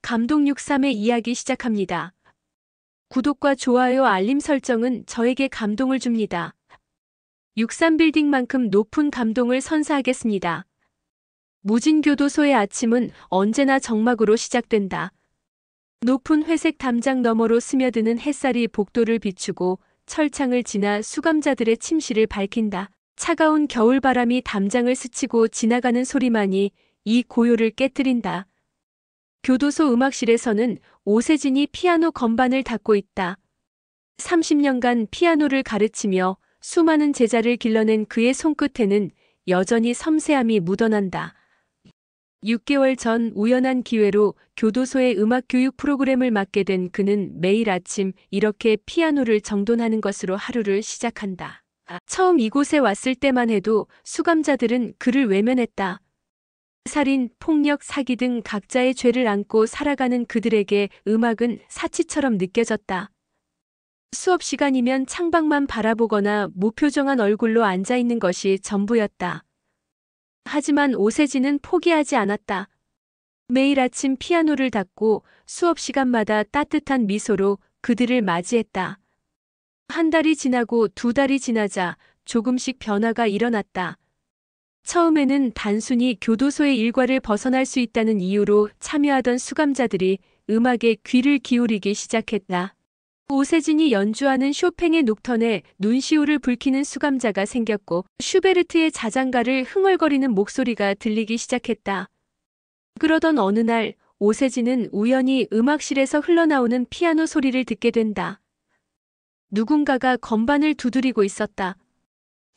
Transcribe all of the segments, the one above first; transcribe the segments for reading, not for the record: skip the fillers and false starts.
감동 63의 이야기 시작합니다. 구독과 좋아요 알림 설정은 저에게 감동을 줍니다. 63빌딩만큼 높은 감동을 선사하겠습니다. 무진교도소의 아침은 언제나 정막으로 시작된다. 높은 회색 담장 너머로 스며드는 햇살이 복도를 비추고 철창을 지나 수감자들의 침실을 밝힌다. 차가운 겨울바람이 담장을 스치고 지나가는 소리만이 이 고요를 깨뜨린다. 교도소 음악실에서는 오세진이 피아노 건반을 닦고 있다. 30년간 피아노를 가르치며 수많은 제자를 길러낸 그의 손끝에는 여전히 섬세함이 묻어난다. 6개월 전 우연한 기회로 교도소의 음악 교육 프로그램을 맡게 된 그는 매일 아침 이렇게 피아노를 정돈하는 것으로 하루를 시작한다. 처음 이곳에 왔을 때만 해도 수감자들은 그를 외면했다. 살인, 폭력, 사기 등 각자의 죄를 안고 살아가는 그들에게 음악은 사치처럼 느껴졌다. 수업 시간이면 창밖만 바라보거나 무표정한 얼굴로 앉아있는 것이 전부였다. 하지만 오세진은 포기하지 않았다. 매일 아침 피아노를 닦고 수업 시간마다 따뜻한 미소로 그들을 맞이했다. 한 달이 지나고 두 달이 지나자 조금씩 변화가 일어났다. 처음에는 단순히 교도소의 일과를 벗어날 수 있다는 이유로 참여하던 수감자들이 음악에 귀를 기울이기 시작했다. 오세진이 연주하는 쇼팽의 녹턴에 눈시울을 붉히는 수감자가 생겼고 슈베르트의 자장가를 흥얼거리는 목소리가 들리기 시작했다. 그러던 어느 날 오세진은 우연히 음악실에서 흘러나오는 피아노 소리를 듣게 된다. 누군가가 건반을 두드리고 있었다.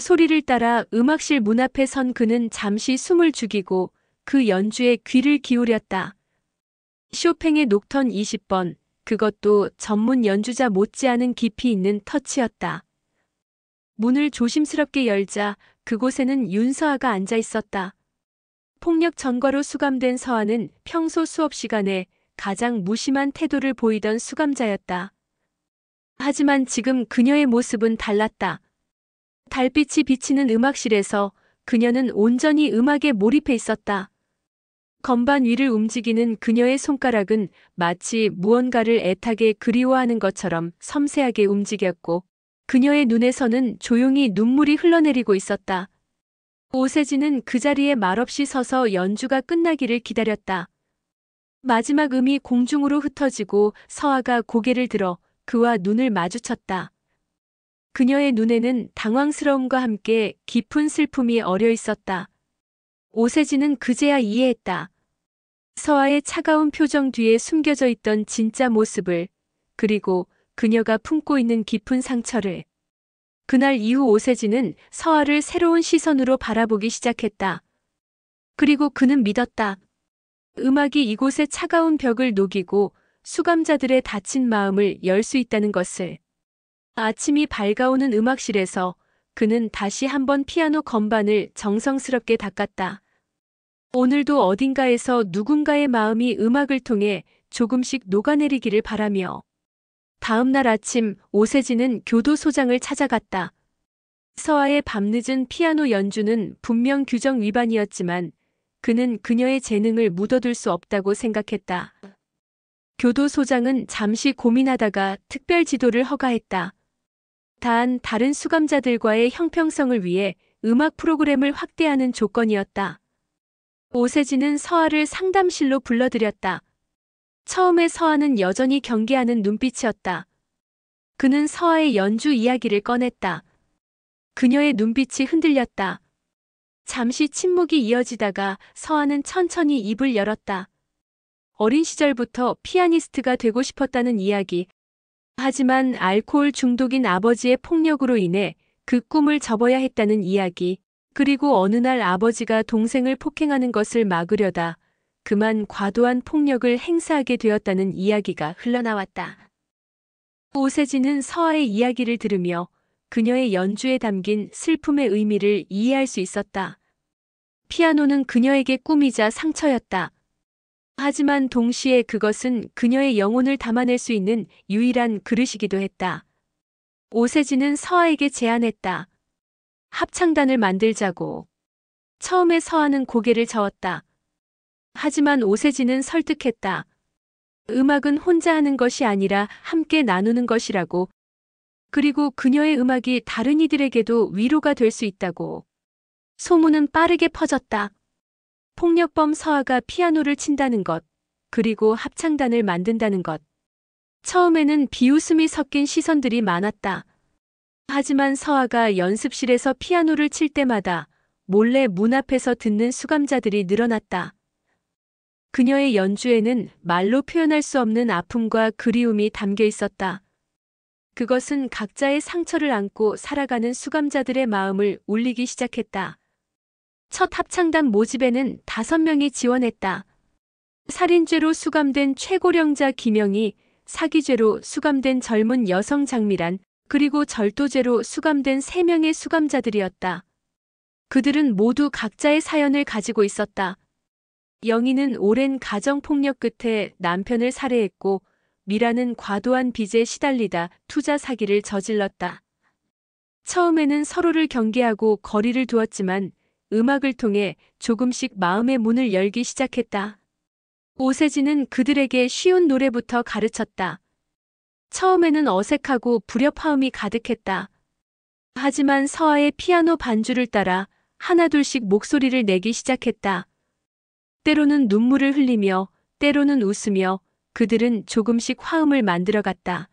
소리를 따라 음악실 문 앞에 선 그는 잠시 숨을 죽이고 그 연주에 귀를 기울였다. 쇼팽의 녹턴 20번, 그것도 전문 연주자 못지않은 깊이 있는 터치였다. 문을 조심스럽게 열자 그곳에는 윤서아가 앉아 있었다. 폭력 전과로 수감된 서아는 평소 수업 시간에 가장 무심한 태도를 보이던 수감자였다. 하지만 지금 그녀의 모습은 달랐다. 달빛이 비치는 음악실에서 그녀는 온전히 음악에 몰입해 있었다. 건반 위를 움직이는 그녀의 손가락은 마치 무언가를 애타게 그리워하는 것처럼 섬세하게 움직였고 그녀의 눈에서는 조용히 눈물이 흘러내리고 있었다. 오세진은 그 자리에 말없이 서서 연주가 끝나기를 기다렸다. 마지막 음이 공중으로 흩어지고 서아가 고개를 들어 그와 눈을 마주쳤다. 그녀의 눈에는 당황스러움과 함께 깊은 슬픔이 어려 있었다. 오세진은 그제야 이해했다. 서아의 차가운 표정 뒤에 숨겨져 있던 진짜 모습을, 그리고 그녀가 품고 있는 깊은 상처를. 그날 이후 오세진은 서아를 새로운 시선으로 바라보기 시작했다. 그리고 그는 믿었다. 음악이 이곳의 차가운 벽을 녹이고 수감자들의 다친 마음을 열 수 있다는 것을. 아침이 밝아오는 음악실에서 그는 다시 한번 피아노 건반을 정성스럽게 닦았다. 오늘도 어딘가에서 누군가의 마음이 음악을 통해 조금씩 녹아내리기를 바라며. 다음 날 아침 오세진은 교도소장을 찾아갔다. 서아의 밤늦은 피아노 연주는 분명 규정 위반이었지만 그는 그녀의 재능을 묻어둘 수 없다고 생각했다. 교도소장은 잠시 고민하다가 특별 지도를 허가했다. 단 다른 수감자들과의 형평성을 위해 음악 프로그램을 확대하는 조건이었다. 오세진은 서아를 상담실로 불러들였다. 처음에 서아는 여전히 경계하는 눈빛이었다. 그는 서아의 연주 이야기를 꺼냈다. 그녀의 눈빛이 흔들렸다. 잠시 침묵이 이어지다가 서아는 천천히 입을 열었다. 어린 시절부터 피아니스트가 되고 싶었다는 이야기. 하지만 알코올 중독인 아버지의 폭력으로 인해 그 꿈을 접어야 했다는 이야기. 그리고 어느 날 아버지가 동생을 폭행하는 것을 막으려다 그만 과도한 폭력을 행사하게 되었다는 이야기가 흘러나왔다. 오세진은 서아의 이야기를 들으며 그녀의 연주에 담긴 슬픔의 의미를 이해할 수 있었다. 피아노는 그녀에게 꿈이자 상처였다. 하지만 동시에 그것은 그녀의 영혼을 담아낼 수 있는 유일한 그릇이기도 했다. 오세진은 서아에게 제안했다. 합창단을 만들자고. 처음에 서아는 고개를 저었다. 하지만 오세진은 설득했다. 음악은 혼자 하는 것이 아니라 함께 나누는 것이라고. 그리고 그녀의 음악이 다른 이들에게도 위로가 될 수 있다고. 소문은 빠르게 퍼졌다. 폭력범 서아가 피아노를 친다는 것, 그리고 합창단을 만든다는 것. 처음에는 비웃음이 섞인 시선들이 많았다. 하지만 서아가 연습실에서 피아노를 칠 때마다 몰래 문 앞에서 듣는 수감자들이 늘어났다. 그녀의 연주에는 말로 표현할 수 없는 아픔과 그리움이 담겨 있었다. 그것은 각자의 상처를 안고 살아가는 수감자들의 마음을 울리기 시작했다. 첫 합창단 모집에는 5명이 지원했다. 살인죄로 수감된 최고령자 김영희, 사기죄로 수감된 젊은 여성 장미란, 그리고 절도죄로 수감된 3명의 수감자들이었다. 그들은 모두 각자의 사연을 가지고 있었다. 영희는 오랜 가정폭력 끝에 남편을 살해했고, 미라는 과도한 빚에 시달리다 투자 사기를 저질렀다. 처음에는 서로를 경계하고 거리를 두었지만 음악을 통해 조금씩 마음의 문을 열기 시작했다. 오세진은 그들에게 쉬운 노래부터 가르쳤다. 처음에는 어색하고 불협화음이 가득했다. 하지만 서아의 피아노 반주를 따라 하나둘씩 목소리를 내기 시작했다. 때로는 눈물을 흘리며, 때로는 웃으며 그들은 조금씩 화음을 만들어갔다.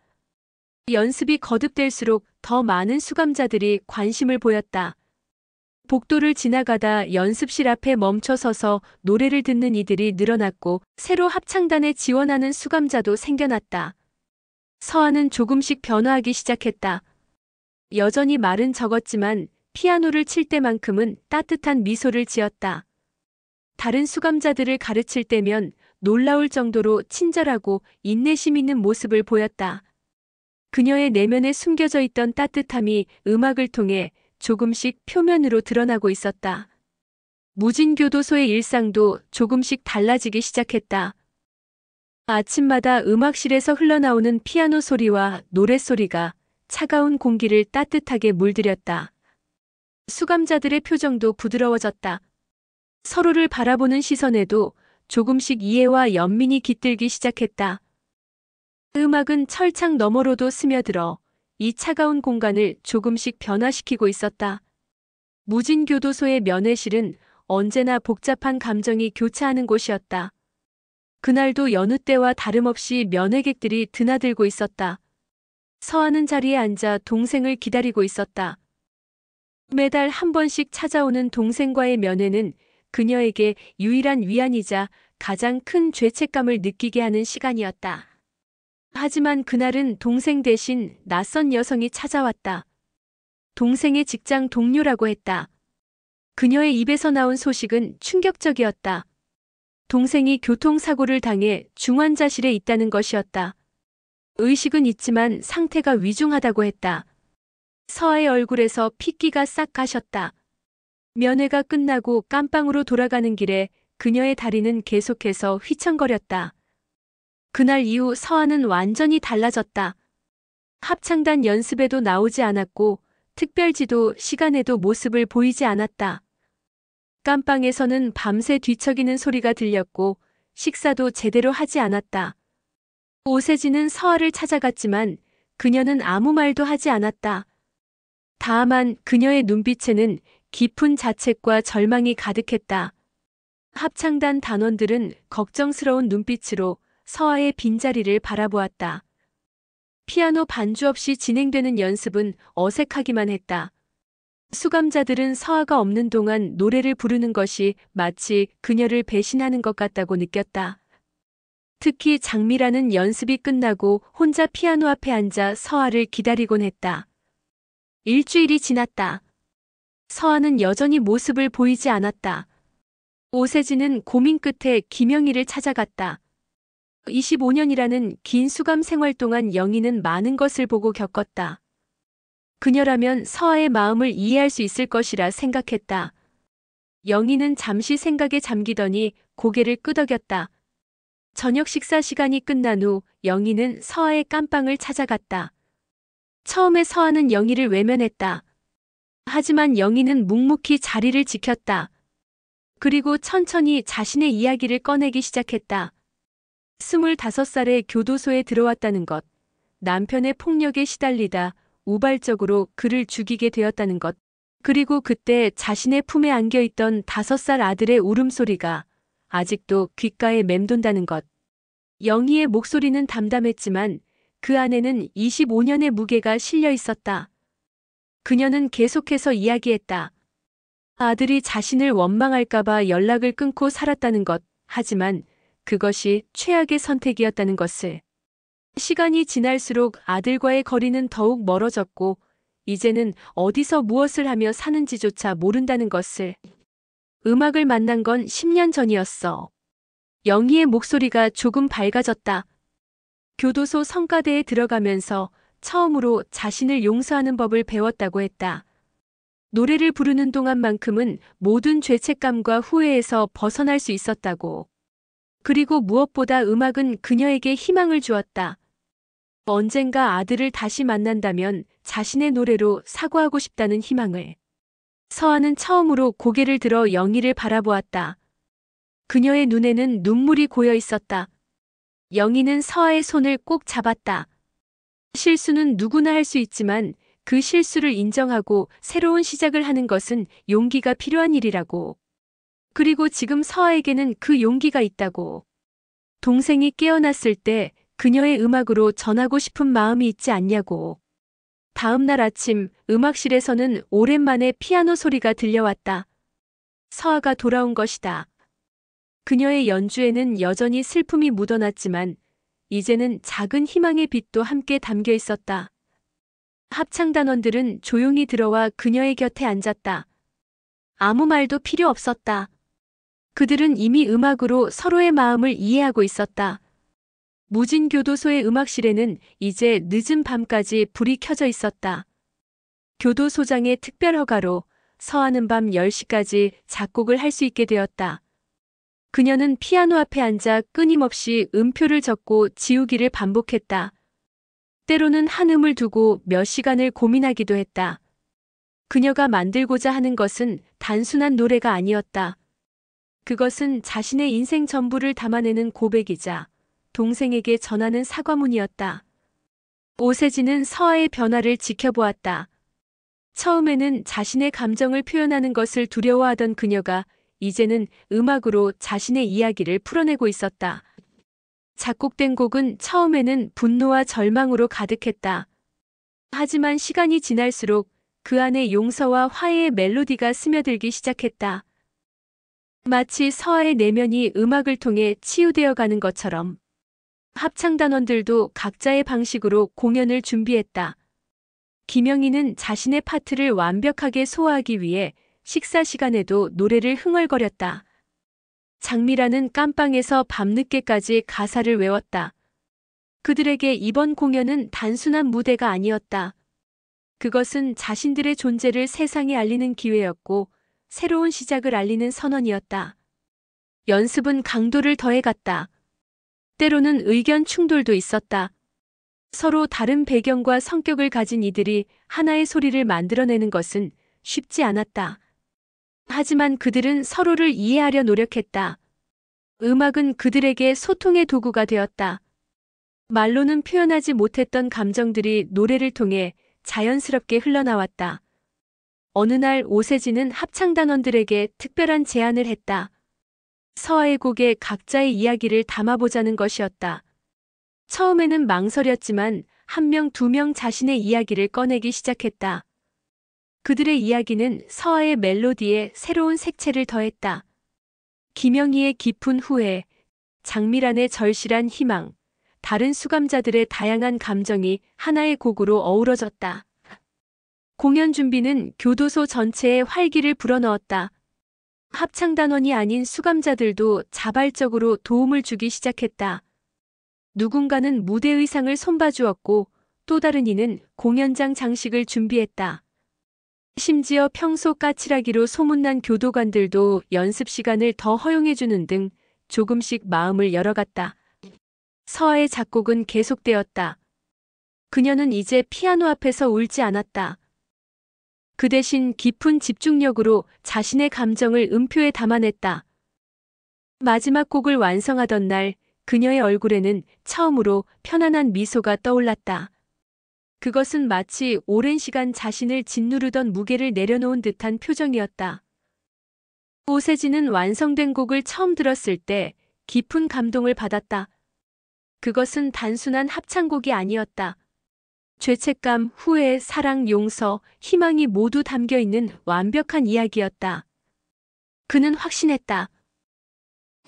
연습이 거듭될수록 더 많은 수감자들이 관심을 보였다. 복도를 지나가다 연습실 앞에 멈춰서서 노래를 듣는 이들이 늘어났고, 새로 합창단에 지원하는 수감자도 생겨났다. 서아는 조금씩 변화하기 시작했다. 여전히 말은 적었지만 피아노를 칠 때만큼은 따뜻한 미소를 지었다. 다른 수감자들을 가르칠 때면 놀라울 정도로 친절하고 인내심 있는 모습을 보였다. 그녀의 내면에 숨겨져 있던 따뜻함이 음악을 통해 조금씩 표면으로 드러나고 있었다. 무진교도소의 일상도 조금씩 달라지기 시작했다. 아침마다 음악실에서 흘러나오는 피아노 소리와 노랫소리가 차가운 공기를 따뜻하게 물들였다. 수감자들의 표정도 부드러워졌다. 서로를 바라보는 시선에도 조금씩 이해와 연민이 깃들기 시작했다. 음악은 철창 너머로도 스며들어 이 차가운 공간을 조금씩 변화시키고 있었다. 무진교도소의 면회실은 언제나 복잡한 감정이 교차하는 곳이었다. 그날도 여느 때와 다름없이 면회객들이 드나들고 있었다. 서아는 자리에 앉아 동생을 기다리고 있었다. 매달 한 번씩 찾아오는 동생과의 면회는 그녀에게 유일한 위안이자 가장 큰 죄책감을 느끼게 하는 시간이었다. 하지만 그날은 동생 대신 낯선 여성이 찾아왔다. 동생의 직장 동료라고 했다. 그녀의 입에서 나온 소식은 충격적이었다. 동생이 교통사고를 당해 중환자실에 있다는 것이었다. 의식은 있지만 상태가 위중하다고 했다. 서아의 얼굴에서 핏기가 싹 가셨다. 면회가 끝나고 깜빵으로 돌아가는 길에 그녀의 다리는 계속해서 휘청거렸다. 그날 이후 서아는 완전히 달라졌다. 합창단 연습에도 나오지 않았고 특별지도 시간에도 모습을 보이지 않았다. 깜빵에서는 밤새 뒤척이는 소리가 들렸고 식사도 제대로 하지 않았다. 오세진은 서아를 찾아갔지만 그녀는 아무 말도 하지 않았다. 다만 그녀의 눈빛에는 깊은 자책과 절망이 가득했다. 합창단 단원들은 걱정스러운 눈빛으로 서아의 빈자리를 바라보았다. 피아노 반주 없이 진행되는 연습은 어색하기만 했다. 수감자들은 서아가 없는 동안 노래를 부르는 것이 마치 그녀를 배신하는 것 같다고 느꼈다. 특히 장미라는 연습이 끝나고 혼자 피아노 앞에 앉아 서아를 기다리곤 했다. 일주일이 지났다. 서아는 여전히 모습을 보이지 않았다. 오세진은 고민 끝에 김영희를 찾아갔다. 25년이라는 긴 수감 생활 동안 영희는 많은 것을 보고 겪었다. 그녀라면 서아의 마음을 이해할 수 있을 것이라 생각했다. 영희는 잠시 생각에 잠기더니 고개를 끄덕였다. 저녁 식사 시간이 끝난 후 영희는 서아의 깜빵을 찾아갔다. 처음에 서아는 영희를 외면했다. 하지만 영희는 묵묵히 자리를 지켰다. 그리고 천천히 자신의 이야기를 꺼내기 시작했다. 25살에 교도소에 들어왔다는 것, 남편의 폭력에 시달리다 우발적으로 그를 죽이게 되었다는 것, 그리고 그때 자신의 품에 안겨있던 5살 아들의 울음소리가 아직도 귓가에 맴돈다는 것. 영희의 목소리는 담담했지만 그 안에는 25년의 무게가 실려 있었다. 그녀는 계속해서 이야기했다. 아들이 자신을 원망할까봐 연락을 끊고 살았다는 것, 하지만 그것이 최악의 선택이었다는 것을. 시간이 지날수록 아들과의 거리는 더욱 멀어졌고, 이제는 어디서 무엇을 하며 사는지조차 모른다는 것을. 음악을 만난 건 10년 전이었어. 영희의 목소리가 조금 밝아졌다. 교도소 성가대에 들어가면서 처음으로 자신을 용서하는 법을 배웠다고 했다. 노래를 부르는 동안만큼은 모든 죄책감과 후회에서 벗어날 수 있었다고. 그리고 무엇보다 음악은 그녀에게 희망을 주었다. 언젠가 아들을 다시 만난다면 자신의 노래로 사과하고 싶다는 희망을. 서아는 처음으로 고개를 들어 영희를 바라보았다. 그녀의 눈에는 눈물이 고여 있었다. 영희는 서아의 손을 꼭 잡았다. 실수는 누구나 할 수 있지만 그 실수를 인정하고 새로운 시작을 하는 것은 용기가 필요한 일이라고. 그리고 지금 서아에게는 그 용기가 있다고. 동생이 깨어났을 때 그녀의 음악으로 전하고 싶은 마음이 있지 않냐고. 다음 날 아침 음악실에서는 오랜만에 피아노 소리가 들려왔다. 서아가 돌아온 것이다. 그녀의 연주에는 여전히 슬픔이 묻어났지만 이제는 작은 희망의 빛도 함께 담겨 있었다. 합창단원들은 조용히 들어와 그녀의 곁에 앉았다. 아무 말도 필요 없었다. 그들은 이미 음악으로 서로의 마음을 이해하고 있었다. 무진교도소의 음악실에는 이제 늦은 밤까지 불이 켜져 있었다. 교도소장의 특별 허가로 서아는 밤 10시까지 작곡을 할 수 있게 되었다. 그녀는 피아노 앞에 앉아 끊임없이 음표를 적고 지우기를 반복했다. 때로는 한 음을 두고 몇 시간을 고민하기도 했다. 그녀가 만들고자 하는 것은 단순한 노래가 아니었다. 그것은 자신의 인생 전부를 담아내는 고백이자 동생에게 전하는 사과문이었다. 오세진은 서아의 변화를 지켜보았다. 처음에는 자신의 감정을 표현하는 것을 두려워하던 그녀가 이제는 음악으로 자신의 이야기를 풀어내고 있었다. 작곡된 곡은 처음에는 분노와 절망으로 가득했다. 하지만 시간이 지날수록 그 안에 용서와 화해의 멜로디가 스며들기 시작했다. 마치 서아의 내면이 음악을 통해 치유되어 가는 것처럼. 합창단원들도 각자의 방식으로 공연을 준비했다. 김영희는 자신의 파트를 완벽하게 소화하기 위해 식사 시간에도 노래를 흥얼거렸다. 장미라는 깜빵에서 밤늦게까지 가사를 외웠다. 그들에게 이번 공연은 단순한 무대가 아니었다. 그것은 자신들의 존재를 세상에 알리는 기회였고 새로운 시작을 알리는 선언이었다. 연습은 강도를 더해갔다. 때로는 의견 충돌도 있었다. 서로 다른 배경과 성격을 가진 이들이 하나의 소리를 만들어내는 것은 쉽지 않았다. 하지만 그들은 서로를 이해하려 노력했다. 음악은 그들에게 소통의 도구가 되었다. 말로는 표현하지 못했던 감정들이 노래를 통해 자연스럽게 흘러나왔다. 어느 날 오세진은 합창단원들에게 특별한 제안을 했다. 서아의 곡에 각자의 이야기를 담아보자는 것이었다. 처음에는 망설였지만 한 명, 두 명 자신의 이야기를 꺼내기 시작했다. 그들의 이야기는 서아의 멜로디에 새로운 색채를 더했다. 김영희의 깊은 후회, 장미란의 절실한 희망, 다른 수감자들의 다양한 감정이 하나의 곡으로 어우러졌다. 공연 준비는 교도소 전체에 활기를 불어넣었다. 합창단원이 아닌 수감자들도 자발적으로 도움을 주기 시작했다. 누군가는 무대 의상을 손봐주었고 또 다른 이는 공연장 장식을 준비했다. 심지어 평소 까칠하기로 소문난 교도관들도 연습 시간을 더 허용해주는 등 조금씩 마음을 열어갔다. 서아의 작곡은 계속되었다. 그녀는 이제 피아노 앞에서 울지 않았다. 그 대신 깊은 집중력으로 자신의 감정을 음표에 담아냈다. 마지막 곡을 완성하던 날 그녀의 얼굴에는 처음으로 편안한 미소가 떠올랐다. 그것은 마치 오랜 시간 자신을 짓누르던 무게를 내려놓은 듯한 표정이었다. 오세진은 완성된 곡을 처음 들었을 때 깊은 감동을 받았다. 그것은 단순한 합창곡이 아니었다. 죄책감, 후회, 사랑, 용서, 희망이 모두 담겨 있는 완벽한 이야기였다. 그는 확신했다.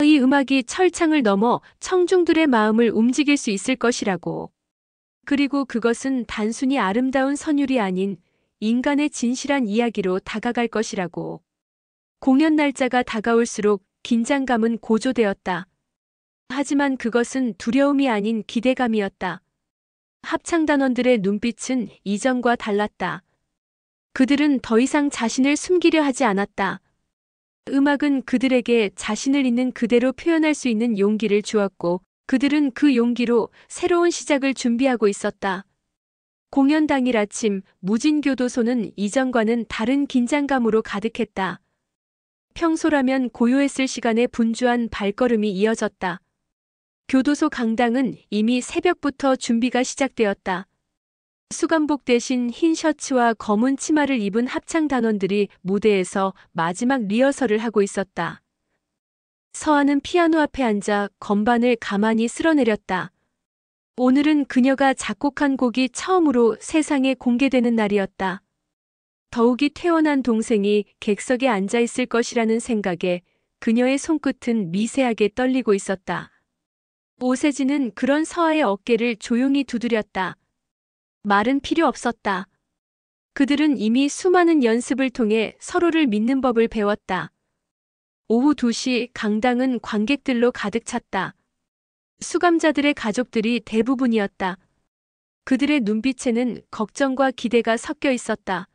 이 음악이 철창을 넘어 청중들의 마음을 움직일 수 있을 것이라고. 그리고 그것은 단순히 아름다운 선율이 아닌 인간의 진실한 이야기로 다가갈 것이라고. 공연 날짜가 다가올수록 긴장감은 고조되었다. 하지만 그것은 두려움이 아닌 기대감이었다. 합창단원들의 눈빛은 이전과 달랐다. 그들은 더 이상 자신을 숨기려 하지 않았다. 음악은 그들에게 자신을 있는 그대로 표현할 수 있는 용기를 주었고, 그들은 그 용기로 새로운 시작을 준비하고 있었다. 공연 당일 아침, 무진교도소는 이전과는 다른 긴장감으로 가득했다. 평소라면 고요했을 시간에 분주한 발걸음이 이어졌다. 교도소 강당은 이미 새벽부터 준비가 시작되었다. 수감복 대신 흰 셔츠와 검은 치마를 입은 합창단원들이 무대에서 마지막 리허설을 하고 있었다. 서아는 피아노 앞에 앉아 건반을 가만히 쓸어내렸다. 오늘은 그녀가 작곡한 곡이 처음으로 세상에 공개되는 날이었다. 더욱이 태어난 동생이 객석에 앉아 있을 것이라는 생각에 그녀의 손끝은 미세하게 떨리고 있었다. 오세진은 그런 서아의 어깨를 조용히 두드렸다. 말은 필요 없었다. 그들은 이미 수많은 연습을 통해 서로를 믿는 법을 배웠다. 오후 2시 강당은 관객들로 가득 찼다. 수감자들의 가족들이 대부분이었다. 그들의 눈빛에는 걱정과 기대가 섞여 있었다.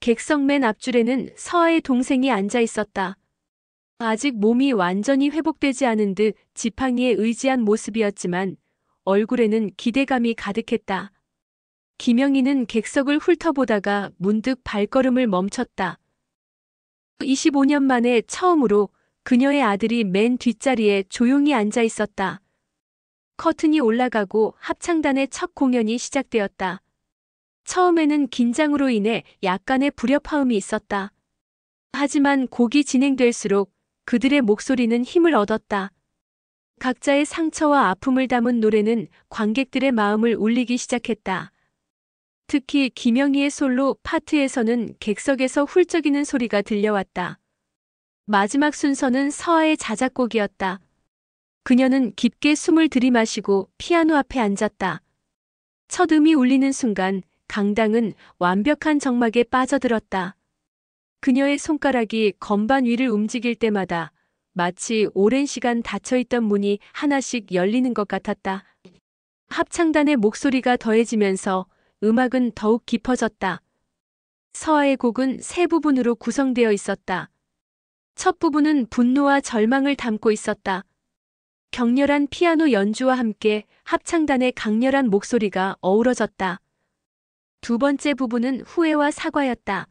객석 맨 앞줄에는 서아의 동생이 앉아 있었다. 아직 몸이 완전히 회복되지 않은 듯 지팡이에 의지한 모습이었지만 얼굴에는 기대감이 가득했다. 김영희는 객석을 훑어보다가 문득 발걸음을 멈췄다. 25년 만에 처음으로 그녀의 아들이 맨 뒷자리에 조용히 앉아 있었다. 커튼이 올라가고 합창단의 첫 공연이 시작되었다. 처음에는 긴장으로 인해 약간의 불협화음이 있었다. 하지만 곡이 진행될수록 그들의 목소리는 힘을 얻었다. 각자의 상처와 아픔을 담은 노래는 관객들의 마음을 울리기 시작했다. 특히 김영희의 솔로 파트에서는 객석에서 훌쩍이는 소리가 들려왔다. 마지막 순서는 서아의 자작곡이었다. 그녀는 깊게 숨을 들이마시고 피아노 앞에 앉았다. 첫 음이 울리는 순간 강당은 완벽한 정막에 빠져들었다. 그녀의 손가락이 건반 위를 움직일 때마다 마치 오랜 시간 닫혀있던 문이 하나씩 열리는 것 같았다. 합창단의 목소리가 더해지면서 음악은 더욱 깊어졌다. 서아의 곡은 세 부분으로 구성되어 있었다. 첫 부분은 분노와 절망을 담고 있었다. 격렬한 피아노 연주와 함께 합창단의 강렬한 목소리가 어우러졌다. 두 번째 부분은 후회와 사과였다.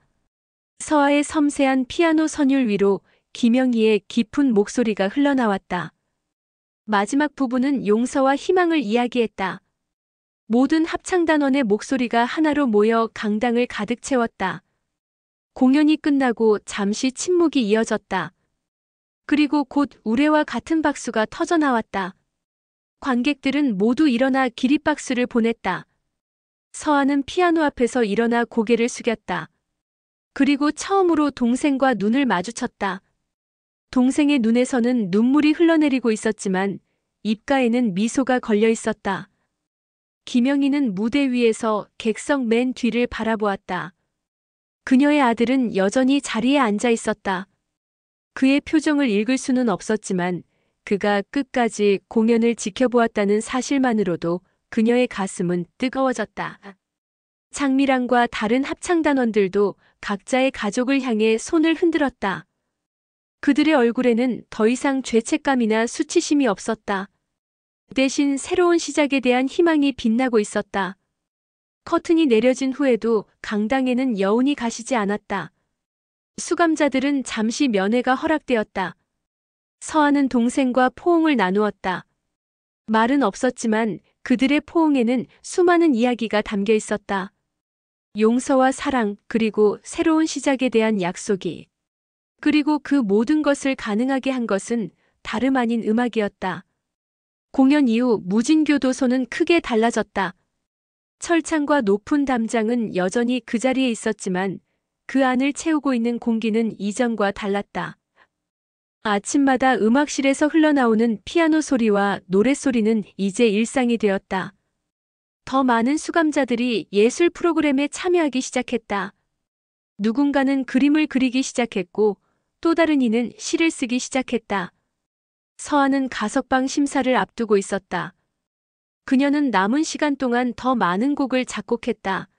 서아의 섬세한 피아노 선율 위로 김영희의 깊은 목소리가 흘러나왔다. 마지막 부분은 용서와 희망을 이야기했다. 모든 합창단원의 목소리가 하나로 모여 강당을 가득 채웠다. 공연이 끝나고 잠시 침묵이 이어졌다. 그리고 곧 우레와 같은 박수가 터져나왔다. 관객들은 모두 일어나 기립박수를 보냈다. 서아는 피아노 앞에서 일어나 고개를 숙였다. 그리고 처음으로 동생과 눈을 마주쳤다. 동생의 눈에서는 눈물이 흘러내리고 있었지만 입가에는 미소가 걸려 있었다. 김영희는 무대 위에서 객석 맨 뒤를 바라보았다. 그녀의 아들은 여전히 자리에 앉아 있었다. 그의 표정을 읽을 수는 없었지만 그가 끝까지 공연을 지켜보았다는 사실만으로도 그녀의 가슴은 뜨거워졌다. 장미랑과 다른 합창단원들도 각자의 가족을 향해 손을 흔들었다. 그들의 얼굴에는 더 이상 죄책감이나 수치심이 없었다. 대신 새로운 시작에 대한 희망이 빛나고 있었다. 커튼이 내려진 후에도 강당에는 여운이 가시지 않았다. 수감자들은 잠시 면회가 허락되었다. 서아는 동생과 포옹을 나누었다. 말은 없었지만 그들의 포옹에는 수많은 이야기가 담겨 있었다. 용서와 사랑, 그리고 새로운 시작에 대한 약속이. 그리고 그 모든 것을 가능하게 한 것은 다름 아닌 음악이었다. 공연 이후 무진교도소는 크게 달라졌다. 철창과 높은 담장은 여전히 그 자리에 있었지만 그 안을 채우고 있는 공기는 이전과 달랐다. 아침마다 음악실에서 흘러나오는 피아노 소리와 노랫소리는 이제 일상이 되었다. 더 많은 수감자들이 예술 프로그램에 참여하기 시작했다. 누군가는 그림을 그리기 시작했고 또 다른 이는 시를 쓰기 시작했다. 서아는 가석방 심사를 앞두고 있었다. 그녀는 남은 시간 동안 더 많은 곡을 작곡했다.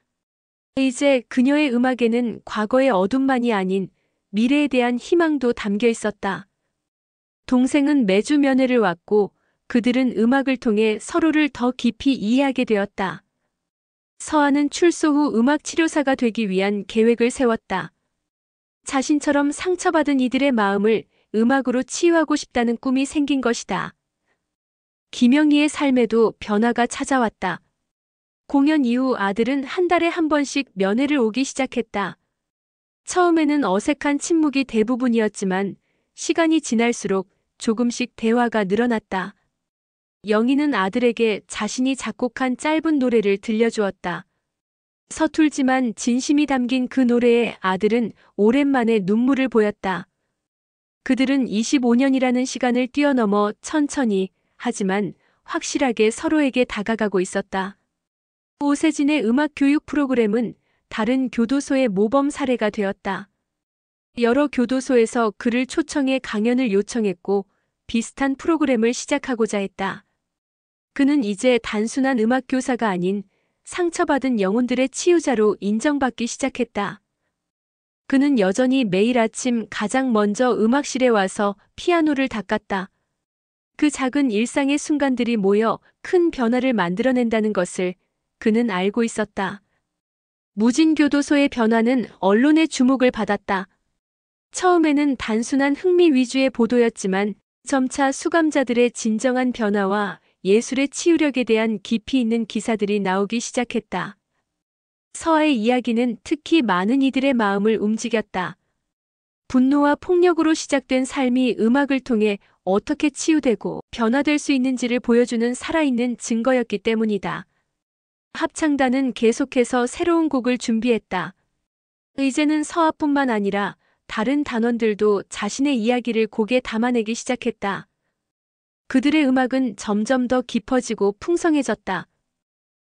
이제 그녀의 음악에는 과거의 어둠만이 아닌 미래에 대한 희망도 담겨 있었다. 동생은 매주 면회를 왔고 그들은 음악을 통해 서로를 더 깊이 이해하게 되었다. 서아는 출소 후 음악 치료사가 되기 위한 계획을 세웠다. 자신처럼 상처받은 이들의 마음을 음악으로 치유하고 싶다는 꿈이 생긴 것이다. 김영희의 삶에도 변화가 찾아왔다. 공연 이후 아들은 한 달에 한 번씩 면회를 오기 시작했다. 처음에는 어색한 침묵이 대부분이었지만 시간이 지날수록 조금씩 대화가 늘어났다. 영희는 아들에게 자신이 작곡한 짧은 노래를 들려주었다. 서툴지만 진심이 담긴 그 노래에 아들은 오랜만에 눈물을 보였다. 그들은 25년이라는 시간을 뛰어넘어 천천히, 하지만 확실하게 서로에게 다가가고 있었다. 오세진의 음악 교육 프로그램은 다른 교도소의 모범 사례가 되었다. 여러 교도소에서 그를 초청해 강연을 요청했고 비슷한 프로그램을 시작하고자 했다. 그는 이제 단순한 음악 교사가 아닌 상처받은 영혼들의 치유자로 인정받기 시작했다. 그는 여전히 매일 아침 가장 먼저 음악실에 와서 피아노를 닦았다. 그 작은 일상의 순간들이 모여 큰 변화를 만들어낸다는 것을 그는 알고 있었다. 무진교도소의 변화는 언론의 주목을 받았다. 처음에는 단순한 흥미 위주의 보도였지만 점차 수감자들의 진정한 변화와 예술의 치유력에 대한 깊이 있는 기사들이 나오기 시작했다. 서아의 이야기는 특히 많은 이들의 마음을 움직였다. 분노와 폭력으로 시작된 삶이 음악을 통해 어떻게 치유되고 변화될 수 있는지를 보여주는 살아있는 증거였기 때문이다. 합창단은 계속해서 새로운 곡을 준비했다. 이제는 서아뿐만 아니라 다른 단원들도 자신의 이야기를 곡에 담아내기 시작했다. 그들의 음악은 점점 더 깊어지고 풍성해졌다.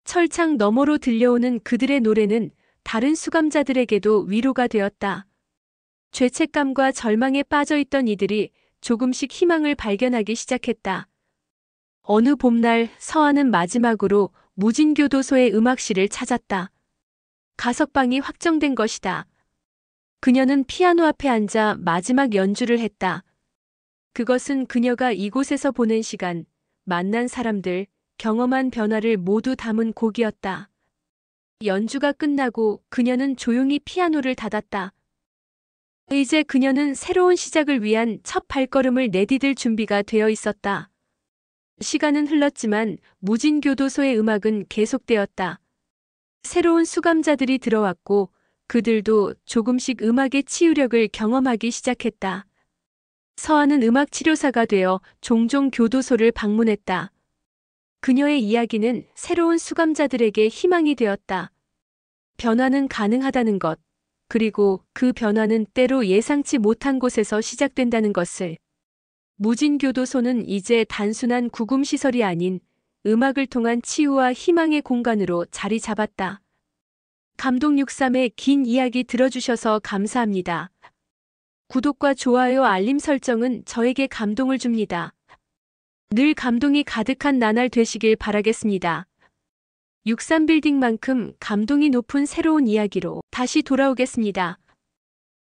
철창 너머로 들려오는 그들의 노래는 다른 수감자들에게도 위로가 되었다. 죄책감과 절망에 빠져있던 이들이 조금씩 희망을 발견하기 시작했다. 어느 봄날 서아는 마지막으로 무진교도소의 음악실을 찾았다. 가석방이 확정된 것이다. 그녀는 피아노 앞에 앉아 마지막 연주를 했다. 그것은 그녀가 이곳에서 보낸 시간, 만난 사람들, 경험한 변화를 모두 담은 곡이었다. 연주가 끝나고 그녀는 조용히 피아노를 닫았다. 이제 그녀는 새로운 시작을 위한 첫 발걸음을 내디딜 준비가 되어 있었다. 시간은 흘렀지만 무진교도소의 음악은 계속되었다. 새로운 수감자들이 들어왔고 그들도 조금씩 음악의 치유력을 경험하기 시작했다. 서아는 음악 치료사가 되어 종종 교도소를 방문했다. 그녀의 이야기는 새로운 수감자들에게 희망이 되었다. 변화는 가능하다는 것, 그리고 그 변화는 때로 예상치 못한 곳에서 시작된다는 것을. 무진교도소는 이제 단순한 구금시설이 아닌 음악을 통한 치유와 희망의 공간으로 자리 잡았다. 감동 63의 긴 이야기 들어주셔서 감사합니다. 구독과 좋아요 알림 설정은 저에게 감동을 줍니다. 늘 감동이 가득한 나날 되시길 바라겠습니다. 63빌딩만큼 감동이 높은 새로운 이야기로 다시 돌아오겠습니다.